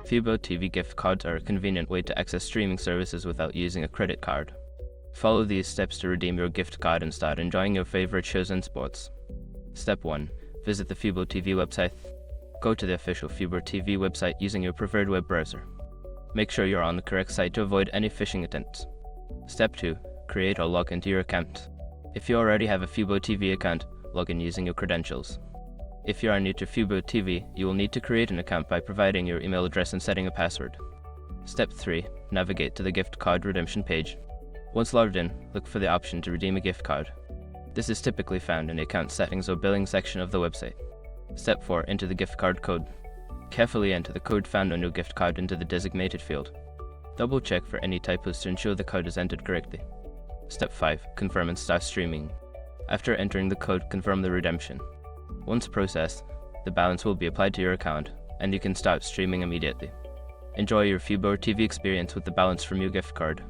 FuboTV gift cards are a convenient way to access streaming services without using a credit card. Follow these steps to redeem your gift card and start enjoying your favorite shows and sports. Step 1. Visit the FuboTV website. Go to the official FuboTV website using your preferred web browser. Make sure you're on the correct site to avoid any phishing attempts. Step 2. Create or log into your account. If you already have a FuboTV account, log in using your credentials. If you are new to FuboTV, you will need to create an account by providing your email address and setting a password. Step 3. Navigate to the gift card redemption page. Once logged in, look for the option to redeem a gift card. This is typically found in the account settings or billing section of the website. Step 4. Enter the gift card code. Carefully enter the code found on your gift card into the designated field. Double check for any typos to ensure the code is entered correctly. Step 5. Confirm and start streaming. After entering the code, confirm the redemption. Once processed, the balance will be applied to your account, and you can start streaming immediately. Enjoy your FuboTV experience with the balance from your gift card.